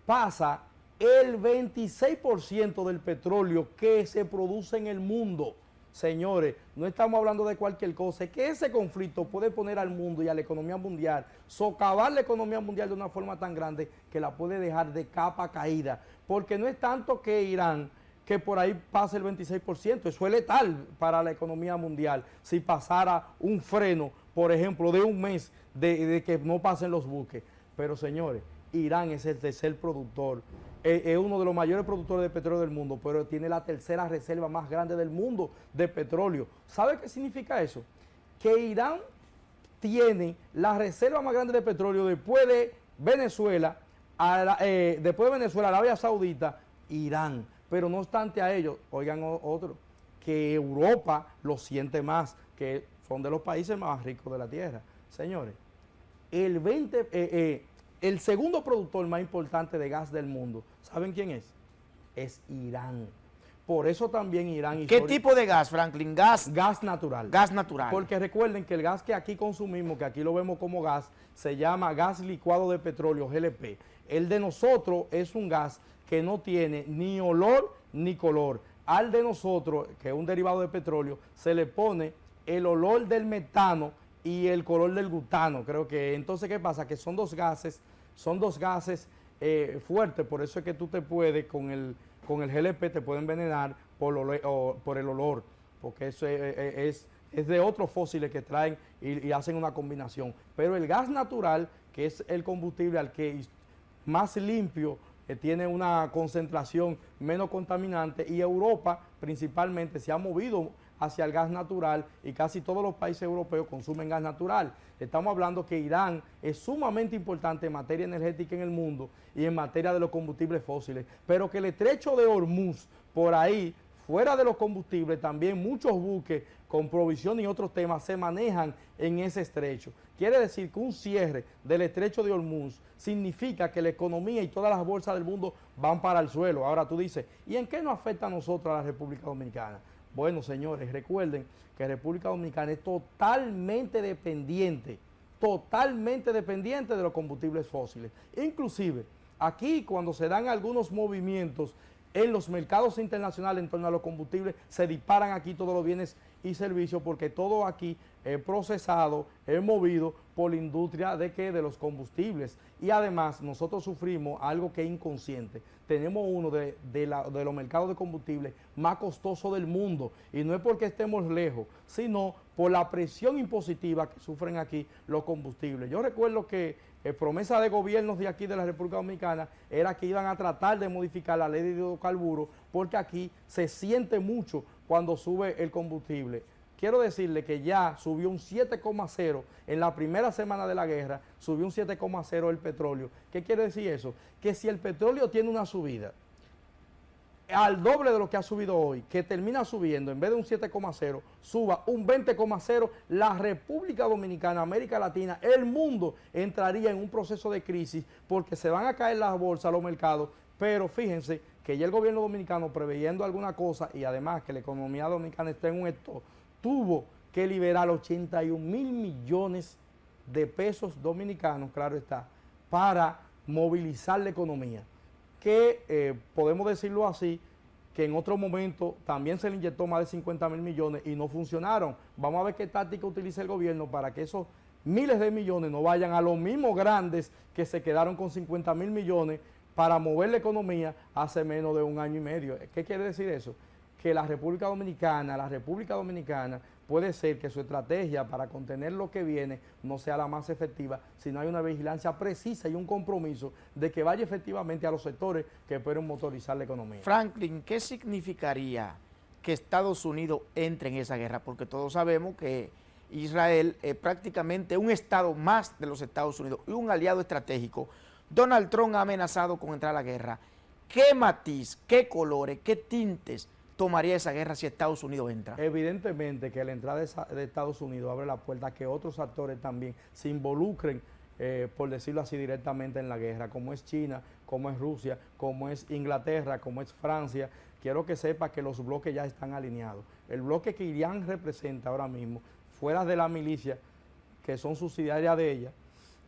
pasa el 26% del petróleo que se produce en el mundo. Señores, no estamos hablando de cualquier cosa, es que ese conflicto puede poner al mundo y a la economía mundial, socavar la economía mundial de una forma tan grande que la puede dejar de capa caída, porque no es tanto que Irán, que por ahí pase el 26%, eso es letal para la economía mundial, si pasara un freno, por ejemplo, de 1 mes, de que no pasen los buques. Pero señores, Irán es el tercer productor, es uno de los mayores productores de petróleo del mundo, pero tiene la tercera reserva más grande del mundo de petróleo. ¿Sabe qué significa eso? Que Irán tiene la reserva más grande de petróleo después de Venezuela, Arabia Saudita, Irán. Pero no obstante a ello, oigan otro, que Europa lo siente más, que son de los países más ricos de la tierra. Señores, el segundo productor más importante de gas del mundo, ¿saben quién es? Es Irán. Por eso también Irán... ¿Qué tipo de gas, Franklin? Gas natural. Gas natural. Porque recuerden que el gas que aquí consumimos, que aquí lo vemos como gas, se llama gas licuado de petróleo, GLP. El de nosotros es un gas que no tiene ni olor ni color. Al de nosotros, que es un derivado de petróleo, se le pone el olor del metano y el color del butano, creo que. Entonces, ¿qué pasa? Que son dos gases fuertes, por eso es que tú te puedes, con el GLP, te puede envenenar por el olor, porque eso es de otros fósiles que traen y hacen una combinación. Pero el gas natural, que es el combustible al que más limpio tiene una concentración menos contaminante, y Europa principalmente se ha movido hacia el gas natural y casi todos los países europeos consumen gas natural. Estamos hablando que Irán es sumamente importante en materia energética en el mundo y en materia de los combustibles fósiles, pero que el estrecho de Hormuz, por ahí, fuera de los combustibles, también muchos buques con provisión y otros temas se manejan en ese estrecho. Quiere decir que un cierre del estrecho de Hormuz significa que la economía y todas las bolsas del mundo van para el suelo. Ahora tú dices, ¿y en qué nos afecta a nosotros, a la República Dominicana? Bueno, señores, recuerden que República Dominicana es totalmente dependiente de los combustibles fósiles. Inclusive, aquí cuando se dan algunos movimientos en los mercados internacionales en torno a los combustibles, se disparan aquí todos los bienes y servicios, porque todo aquí es procesado, es movido por la industria de los combustibles. Y además nosotros sufrimos algo que es inconsciente. Tenemos uno de los mercados de combustibles más costosos del mundo, y no es porque estemos lejos, sino por la presión impositiva que sufren aquí los combustibles. Yo recuerdo que promesa de gobiernos de aquí de la República Dominicana era que iban a tratar de modificar la ley de hidrocarburos, porque aquí se siente mucho cuando sube el combustible. Quiero decirle que ya subió un 7,0 en la primera semana de la guerra, subió un 7,0 el petróleo. ¿Qué quiere decir eso? Que si el petróleo tiene una subida al doble de lo que ha subido hoy, que termina subiendo, en vez de un 7,0, suba un 20,0, la República Dominicana, América Latina, el mundo entraría en un proceso de crisis, porque se van a caer las bolsas, los mercados. Pero fíjense que ya el gobierno dominicano, preveyendo alguna cosa, y además que la economía dominicana está en un esto, tuvo que liberar 81 mil millones de pesos dominicanos, claro está, para movilizar la economía. Que podemos decirlo así, que en otro momento también se le inyectó más de 50 mil millones y no funcionaron. Vamos a ver qué táctica utiliza el gobierno para que esos miles de millones no vayan a los mismos grandes que se quedaron con 50 mil millones para mover la economía hace menos de un año y medio. ¿Qué quiere decir eso? Que la República Dominicana puede ser que su estrategia para contener lo que viene no sea la más efectiva si no hay una vigilancia precisa y un compromiso de que vaya efectivamente a los sectores que pueden motorizar la economía. Franklin, ¿qué significaría que Estados Unidos entre en esa guerra? Porque todos sabemos que Israel es prácticamente un estado más de los Estados Unidos y un aliado estratégico. Donald Trump ha amenazado con entrar a la guerra. ¿Qué matiz, qué colores, qué tintes tomaría esa guerra si Estados Unidos entra? Evidentemente que la entrada de Estados Unidos abre la puerta a que otros actores también se involucren, por decirlo así, directamente en la guerra, como es China, como es Rusia, como es Inglaterra, como es Francia. Quiero que sepa que los bloques ya están alineados. El bloque que Irán representa ahora mismo, fuera de la milicia, que son subsidiarias de ella,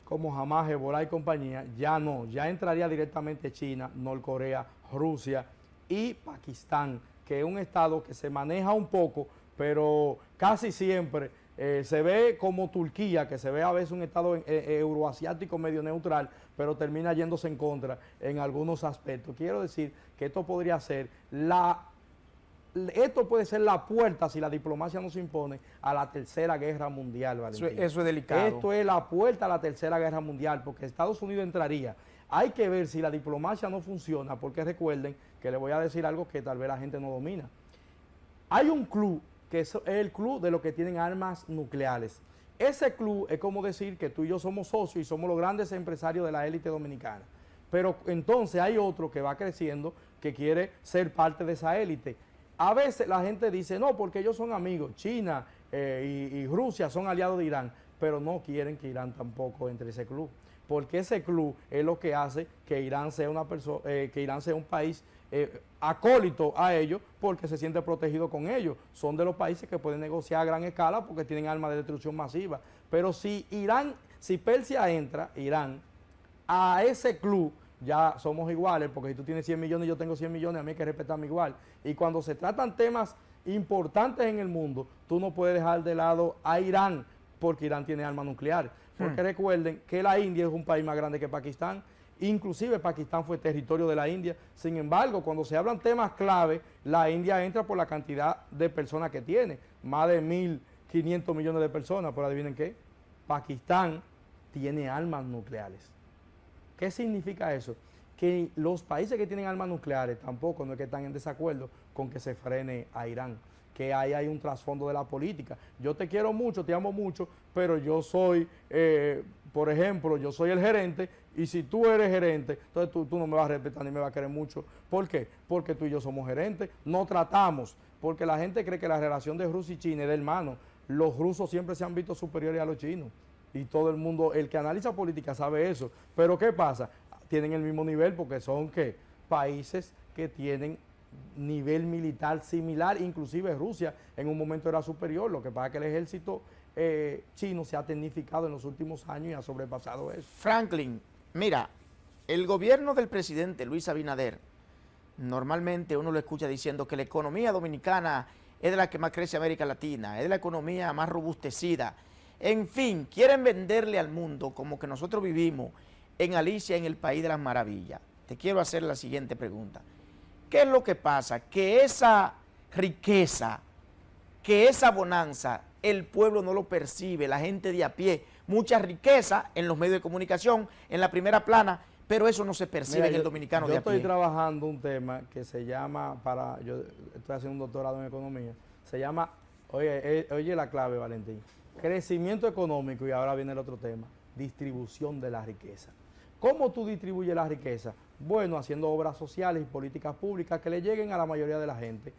como Hamas, Hezbollah y compañía, ya no, ya entraría directamente China, Norcorea, Rusia y Pakistán, que es un estado que se maneja un poco, pero casi siempre se ve como Turquía, que se ve a veces un estado euroasiático medio neutral, pero termina yéndose en contra en algunos aspectos. Quiero decir que esto podría ser esto puede ser la puerta, si la diplomacia no se impone, a la tercera guerra mundial, Valentín. Eso es delicado. Esto es la puerta a la tercera guerra mundial, porque Estados Unidos entraría. Hay que ver si la diplomacia no funciona, porque recuerden que les voy a decir algo que tal vez la gente no domina. Hay un club, que es el club de los que tienen armas nucleares. Ese club es como decir que tú y yo somos socios y somos los grandes empresarios de la élite dominicana. Pero entonces hay otro que va creciendo que quiere ser parte de esa élite. A veces la gente dice, no, porque ellos son amigos. China y Rusia son aliados de Irán, pero no quieren que Irán tampoco entre ese club. Porque ese club es lo que hace que Irán sea un país acólito a ellos, porque se siente protegido con ellos. Son de los países que pueden negociar a gran escala porque tienen armas de destrucción masiva. Pero si Persia entra, Irán, a ese club, ya somos iguales, porque si tú tienes 100 millones y yo tengo 100 millones, a mí hay que respetarme igual. Y cuando se tratan temas importantes en el mundo, tú no puedes dejar de lado a Irán, porque Irán tiene armas nucleares. Porque recuerden que la India es un país más grande que Pakistán, inclusive Pakistán fue territorio de la India. Sin embargo, cuando se hablan temas clave, la India entra por la cantidad de personas que tiene, más de 1.500 millones de personas, pero adivinen qué, Pakistán tiene armas nucleares. ¿Qué significa eso? que los países que tienen armas nucleares tampoco no es que están en desacuerdo con que se frene a Irán, que ahí hay un trasfondo de la política. Yo te quiero mucho, te amo mucho, pero yo soy, por ejemplo, yo soy el gerente, y si tú eres gerente, entonces tú no me vas a respetar ni me vas a querer mucho. ¿Por qué? Porque tú y yo somos gerentes, no tratamos, porque la gente cree que la relación de Rusia y China es de hermano. Los rusos siempre se han visto superiores a los chinos, y todo el mundo, el que analiza política sabe eso. Pero ¿qué pasa? Tienen el mismo nivel porque son, ¿qué? Países que tienen nivel militar similar, inclusive Rusia en un momento era superior. Lo que pasa es que el ejército chino se ha tecnificado en los últimos años y ha sobrepasado eso. Franklin, mira, el gobierno del presidente Luis Abinader, normalmente uno lo escucha diciendo que la economía dominicana es de la que más crece América Latina, es de la economía más robustecida. En fin, quieren venderle al mundo como que nosotros vivimos en Alicia en el País de las Maravillas. Te quiero hacer la siguiente pregunta. ¿Qué es lo que pasa? Que esa riqueza, que esa bonanza, el pueblo no lo percibe, la gente de a pie. Mucha riqueza en los medios de comunicación, en la primera plana, pero eso no se percibe en el dominicano de a pie. Yo estoy trabajando un tema que se llama, yo estoy haciendo un doctorado en economía, se llama, oye la clave, Valentín, crecimiento económico, y ahora viene el otro tema, distribución de la riqueza. ¿Cómo tú distribuyes la riqueza? Bueno, haciendo obras sociales y políticas públicas que le lleguen a la mayoría de la gente.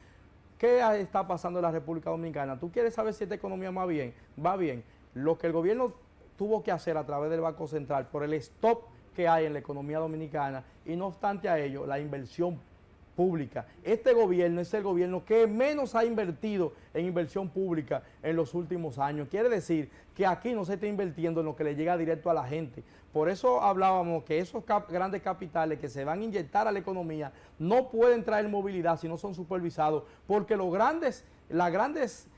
¿Qué está pasando en la República Dominicana? ¿Tú quieres saber si esta economía va bien? Va bien. Lo que el gobierno tuvo que hacer a través del Banco Central por el stop que hay en la economía dominicana, y no obstante a ello, la inversión pública. Este gobierno es el gobierno que menos ha invertido en inversión pública en los últimos años. Quiere decir que aquí no se está invirtiendo en lo que le llega directo a la gente. Por eso hablábamos que esos grandes capitales que se van a inyectar a la economía no pueden traer movilidad si no son supervisados, porque los grandes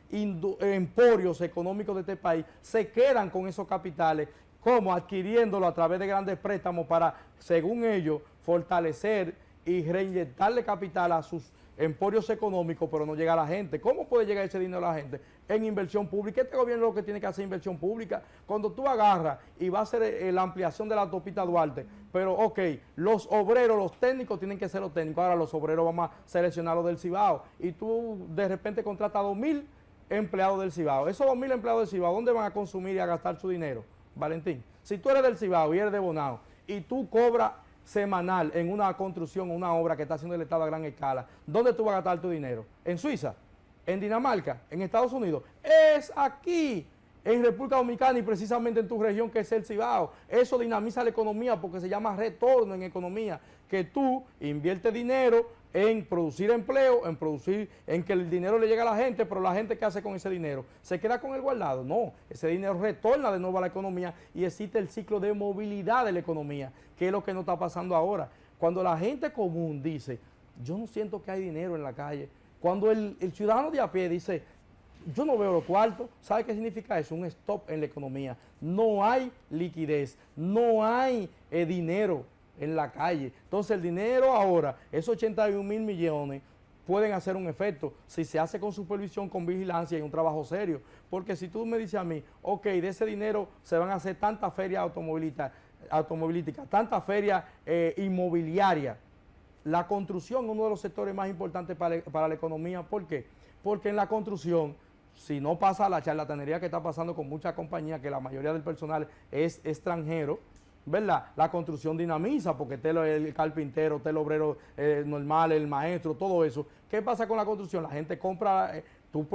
emporios económicos de este país se quedan con esos capitales, como adquiriéndolo a través de grandes préstamos para, según ellos, fortalecer y reinyectarle capital a sus emporios económicos, pero no llega a la gente. ¿Cómo puede llegar ese dinero a la gente? En inversión pública. Este gobierno lo que tiene que hacer es inversión pública. Cuando tú agarras y va a hacer la ampliación de la autopista Duarte, pero ok, los obreros, los técnicos tienen que ser los técnicos. Ahora los obreros vamos a seleccionar los del Cibao, y tú de repente contratas 2,000 empleados del Cibao. Esos 2,000 empleados del Cibao, ¿dónde van a consumir y a gastar su dinero, Valentín? Si tú eres del Cibao y eres de Bonao y tú cobras semanal en una construcción, una obra que está haciendo el Estado a gran escala, ¿dónde tú vas a gastar tu dinero? ¿En Suiza? ¿En Dinamarca? ¿En Estados Unidos? Es aquí, en República Dominicana, y precisamente en tu región, que es el Cibao. Eso dinamiza la economía porque se llama retorno en economía, que tú inviertes dinero en producir empleo, en que el dinero le llegue a la gente, pero la gente, ¿qué hace con ese dinero? ¿Se queda con el guardado? No, ese dinero retorna de nuevo a la economía y existe el ciclo de movilidad de la economía, que es lo que no está pasando ahora. Cuando la gente común dice, yo no siento que hay dinero en la calle, cuando el ciudadano de a pie dice, yo no veo los cuartos, ¿sabe qué significa eso? Un stop en la economía. No hay liquidez, no hay dinero en la calle. Entonces el dinero ahora, esos 81,000 millones, pueden hacer un efecto si se hace con supervisión, con vigilancia y un trabajo serio. Porque si tú me dices a mí, ok, de ese dinero se van a hacer tantas ferias automovilísticas, tantas ferias inmobiliarias. La construcción es uno de los sectores más importantes para la economía. ¿Por qué? Porque en la construcción, si no pasa la charlatanería que está pasando con muchas compañías, que la mayoría del personal es extranjero, ¿verdad? La construcción dinamiza, porque el carpintero, el obrero normal, el maestro, todo eso. ¿Qué pasa con la construcción? La gente compra tú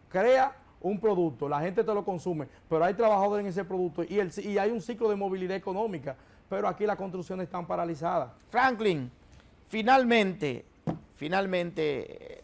creas un producto, la gente te lo consume, pero hay trabajadores en ese producto y hay un ciclo de movilidad económica, pero aquí las construcciones están paralizadas. Franklin, finalmente,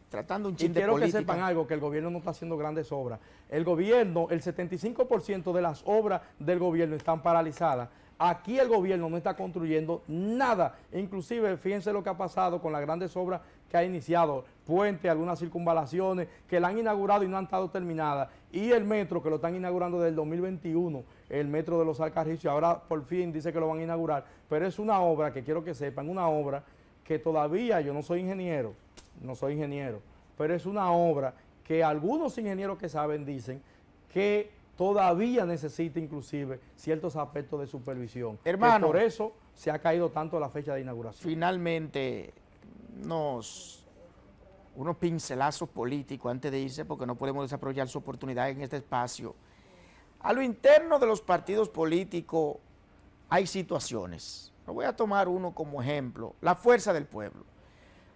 tratando un chin de política. Quiero que sepan algo, que el gobierno no está haciendo grandes obras. El gobierno, el 75% de las obras del gobierno están paralizadas. Aquí el gobierno no está construyendo nada. Inclusive, fíjense lo que ha pasado con las grandes obras que ha iniciado. Puentes, algunas circunvalaciones que la han inaugurado y no han estado terminadas. Y el metro, que lo están inaugurando desde el 2021, el metro de los Alcarrizos, ahora por fin dice que lo van a inaugurar. Pero es una obra que quiero que sepan, una obra que todavía, yo no soy ingeniero, pero es una obra que algunos ingenieros que saben dicen que todavía necesita inclusive ciertos aspectos de supervisión. Hermano, por eso se ha caído tanto la fecha de inauguración. Finalmente, unos pincelazos políticos antes de irse, porque no podemos desarrollar su oportunidad en este espacio. A lo interno de los partidos políticos hay situaciones. Lo voy a tomar uno como ejemplo, la Fuerza del Pueblo.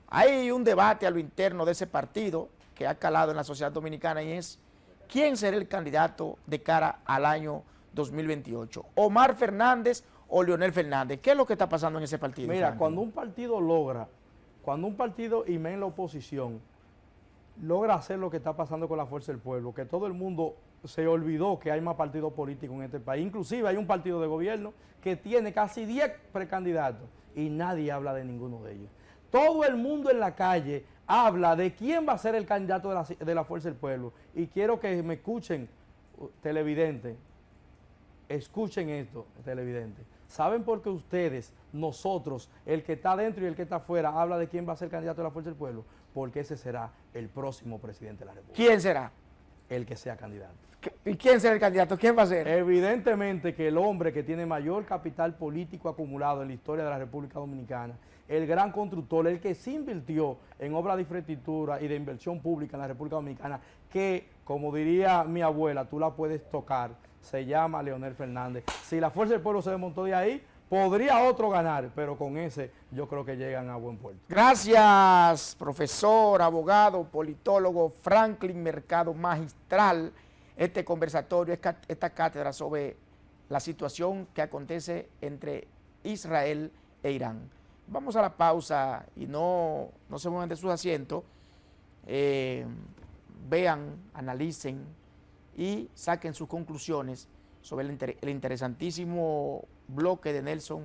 Hay un debate a lo interno de ese partido que ha calado en la sociedad dominicana y es ¿quién será el candidato de cara al año 2028? ¿Omar Fernández o Leonel Fernández? ¿Qué es lo que está pasando en ese partido? Mira, Franklin? cuando un partido y más en la oposición logra hacer lo que está pasando con la Fuerza del Pueblo, que todo el mundo se olvidó que hay más partidos políticos en este país, inclusive hay un partido de gobierno que tiene casi 10 precandidatos y nadie habla de ninguno de ellos. Todo el mundo en la calle habla de quién va a ser el candidato de la Fuerza del Pueblo. Y quiero que me escuchen, televidentes, escuchen esto, televidentes. ¿Saben por qué ustedes, nosotros, el que está adentro y el que está afuera, habla de quién va a ser el candidato de la Fuerza del Pueblo? Porque ese será el próximo presidente de la República. ¿Quién será? El que sea candidato. ¿Y quién será el candidato? ¿Quién va a ser? Evidentemente que el hombre que tiene mayor capital político acumulado en la historia de la República Dominicana, el gran constructor, el que se invirtió en obras de infraestructura y de inversión pública en la República Dominicana, que, como diría mi abuela, tú la puedes tocar, se llama Leonel Fernández. Si la Fuerza del Pueblo se desmontó de ahí, podría otro ganar, pero con ese yo creo que llegan a buen puerto. Gracias, profesor, abogado, politólogo Franklin Mercado, magistral, este conversatorio, esta cátedra sobre la situación que acontece entre Israel e Irán. Vamos a la pausa y no se muevan de sus asientos, vean, analicen y saquen sus conclusiones sobre el interesantísimo bloque de Nelson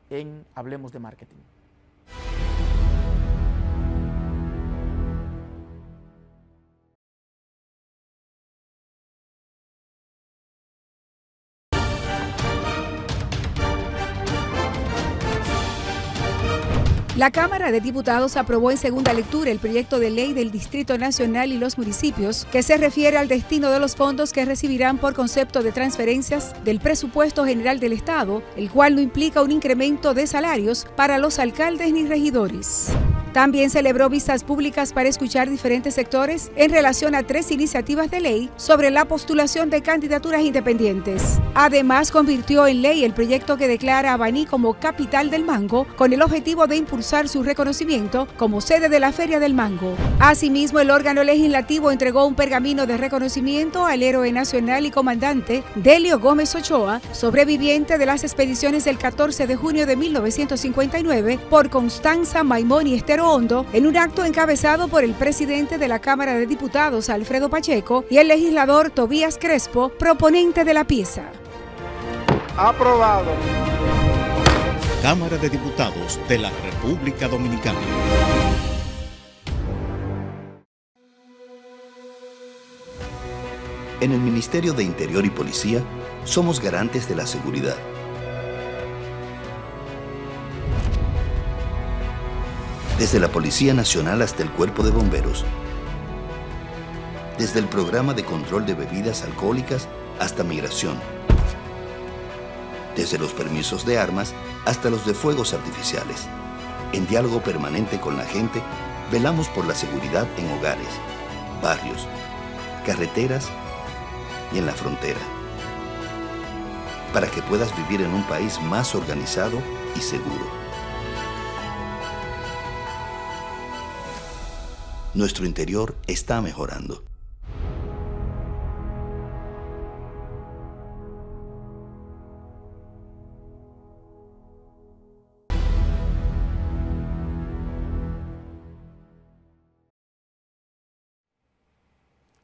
en Hablemos de Marketing. La Cámara de Diputados aprobó en segunda lectura el proyecto de ley del Distrito Nacional y los municipios que se refiere al destino de los fondos que recibirán por concepto de transferencias del presupuesto general del Estado, el cual no implica un incremento de salarios para los alcaldes ni regidores. También celebró vistas públicas para escuchar diferentes sectores en relación a 3 iniciativas de ley sobre la postulación de candidaturas independientes. Además, convirtió en ley el proyecto que declara a Baní como capital del mango, con el objetivo de impulsar su reconocimiento como sede de la Feria del Mango. Asimismo, el órgano legislativo entregó un pergamino de reconocimiento al héroe nacional y comandante Delio Gómez Ochoa, sobreviviente de las expediciones del 14 de junio de 1959 por Constanza, Maimón y Estero Hondo, en un acto encabezado por el presidente de la Cámara de Diputados, Alfredo Pacheco, y el legislador Tobías Crespo, proponente de la pieza. Aprobado. Cámara de Diputados de la República Dominicana. En el Ministerio de Interior y Policía somos garantes de la seguridad. Desde la Policía Nacional hasta el Cuerpo de Bomberos. Desde el Programa de Control de Bebidas Alcohólicas hasta Migración. Desde los permisos de armas hasta los de fuegos artificiales. En diálogo permanente con la gente, velamos por la seguridad en hogares, barrios, carreteras y en la frontera. Para que puedas vivir en un país más organizado y seguro. Nuestro interior está mejorando.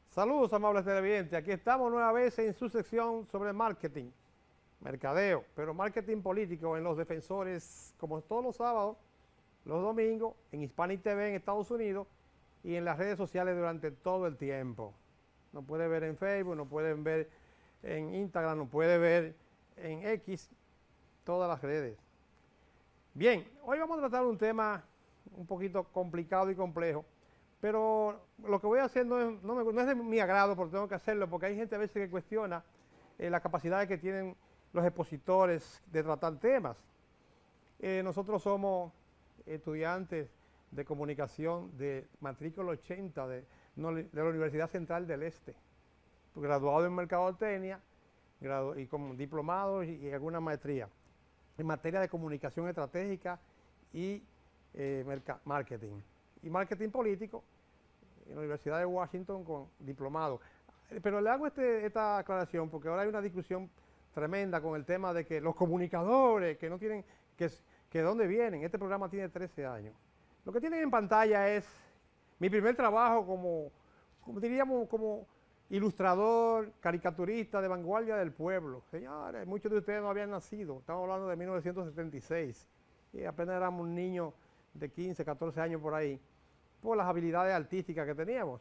Saludos, amables televidentes. Aquí estamos nueva vez en su sección sobre marketing, mercadeo, pero marketing político en Los Defensores, como todos los sábados, los domingos, en Hispanic TV en Estados Unidos y en las redes sociales durante todo el tiempo. Nos puede ver en Facebook, nos pueden ver en Instagram, nos puede ver en X, todas las redes. Bien, hoy vamos a tratar un tema un poquito complicado y complejo, Pero lo que voy a hacer no es de mi agrado, porque tengo que hacerlo, porque hay gente a veces que cuestiona la capacidad que tienen los expositores de tratar temas. Nosotros somos estudiantes de comunicación de matrícula 80 de la Universidad Central del Este, graduado en mercadotecnia y con diplomados y alguna maestría en materia de comunicación estratégica y marketing. Y marketing político en la Universidad de Washington con diplomado. Pero le hago esta aclaración porque ahora hay una discusión tremenda con el tema de que los comunicadores que no tienen, que de dónde vienen. Este programa tiene 13 años. Lo que tienen en pantalla es mi primer trabajo como ilustrador, caricaturista de vanguardia del pueblo. Señores, muchos de ustedes no habían nacido, estamos hablando de 1976, y apenas éramos un niño de 15, 14 años por ahí, por las habilidades artísticas que teníamos.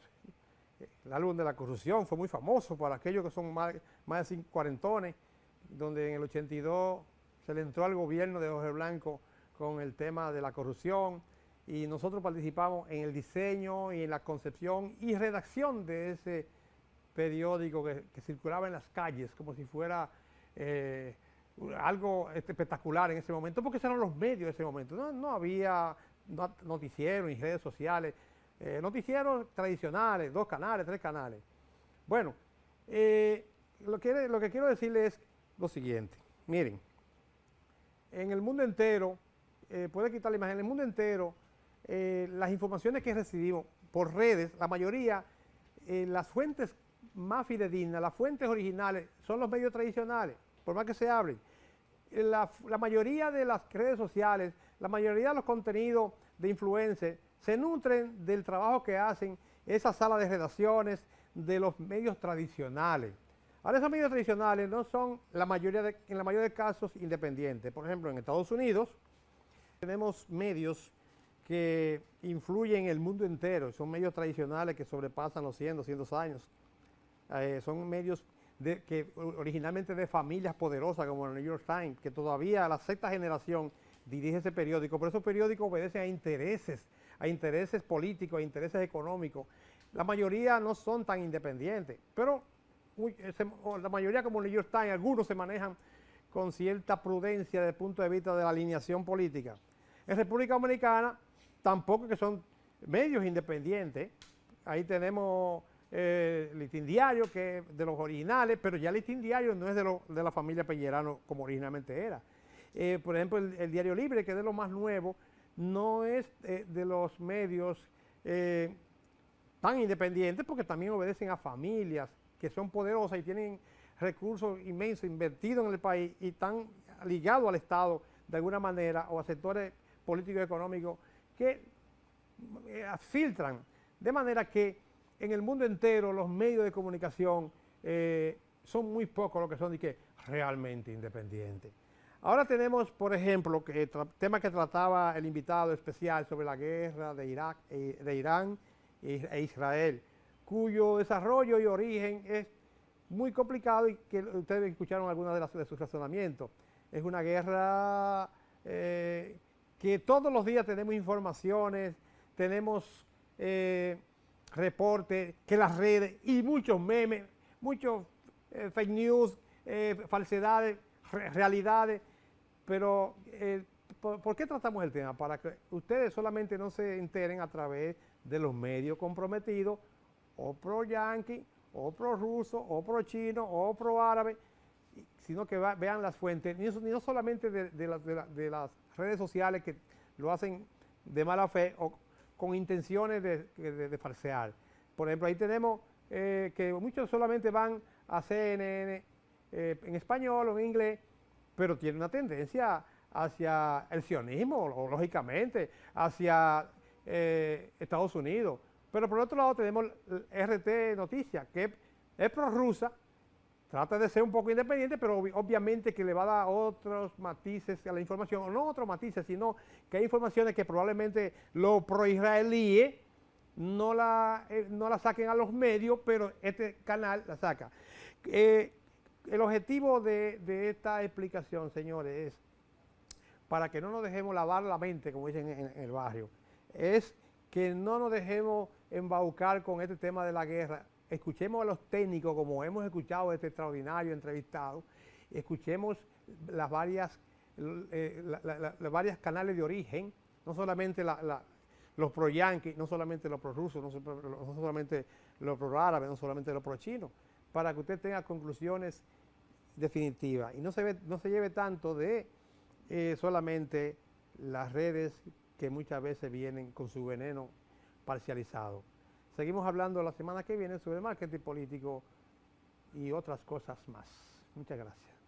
El álbum de la corrupción fue muy famoso para aquellos que son más de 50, donde en el 82 se le entró al gobierno de Jorge Blanco con el tema de la corrupción, y nosotros participamos en el diseño y en la concepción y redacción de ese periódico que circulaba en las calles como si fuera algo espectacular en ese momento, porque esos eran los medios de ese momento. No había noticieros ni redes sociales, noticieros tradicionales, 2 canales, 3 canales. Bueno, lo que quiero decirles es lo siguiente. Miren, en el mundo entero, puede quitar la imagen, en el mundo entero, las informaciones que recibimos por redes, la mayoría, las fuentes más fidedignas, las fuentes originales, son los medios tradicionales, por más que se hablen. La mayoría de las redes sociales, la mayoría de los contenidos de influencers se nutren del trabajo que hacen esas salas de redacciones de los medios tradicionales. Ahora, esos medios tradicionales no son en la mayoría de casos independientes. Por ejemplo, en Estados Unidos tenemos medios que influyen en el mundo entero, son medios tradicionales que sobrepasan los 100, 200 años. Son medios que originalmente de familias poderosas como el New York Times, que todavía la 6ª generación dirige ese periódico, pero esos periódicos obedecen a intereses políticos, a intereses económicos. La mayoría no son tan independientes, pero la mayoría como el New York Times, algunos se manejan con cierta prudencia desde el punto de vista de la alineación política. En República Dominicana tampoco que son medios independientes. Ahí tenemos Listín Diario, que es de los originales, pero ya Listín Diario no es de la familia Pellerano como originalmente era. Por ejemplo, el Diario Libre, que es de lo más nuevo, no es de los medios tan independientes, porque también obedecen a familias que son poderosas y tienen recursos inmensos invertidos en el país y están ligados al Estado de alguna manera, o a sectores políticos y económicos que filtran. De manera que en el mundo entero los medios de comunicación son muy pocos los que son realmente independientes. Ahora tenemos, por ejemplo, tema que trataba el invitado especial sobre la guerra de Irán e Israel, cuyo desarrollo y origen es muy complicado y que ustedes escucharon algunas de sus razonamientos. Es una guerra que todos los días tenemos informaciones, tenemos reportes, que las redes y muchos memes, muchos fake news, falsedades, realidades, pero ¿por qué tratamos el tema? Para que ustedes solamente no se enteren a través de los medios comprometidos, o pro-yanqui, o pro-ruso, o pro-chino, o pro-árabe, sino que vean las fuentes, y no solamente de las redes sociales que lo hacen de mala fe o con intenciones de falsear. Por ejemplo, ahí tenemos que muchos solamente van a CNN en español o en inglés, pero tiene una tendencia hacia el sionismo, o lógicamente, hacia Estados Unidos. Pero por otro lado tenemos RT Noticias, que es prorrusa, trata de ser un poco independiente, pero obviamente que le va a dar otros matices a la información, o no otros matices, sino que hay informaciones que probablemente los pro-israelíes no la saquen a los medios, pero este canal la saca. El objetivo de esta explicación, señores, es para que no nos dejemos lavar la mente, como dicen en el barrio, es que no nos dejemos embaucar con este tema de la guerra. Escuchemos a los técnicos, como hemos escuchado a este extraordinario entrevistado, escuchemos las varias canales de origen, no solamente los pro-yanquis, no solamente los pro-rusos, no solamente los pro-árabes, no solamente los pro-chinos, para que usted tenga conclusiones definitivas y no se lleve tanto de solamente las redes que muchas veces vienen con su veneno parcializado. Seguimos hablando la semana que viene sobre marketing político y otras cosas más. Muchas gracias.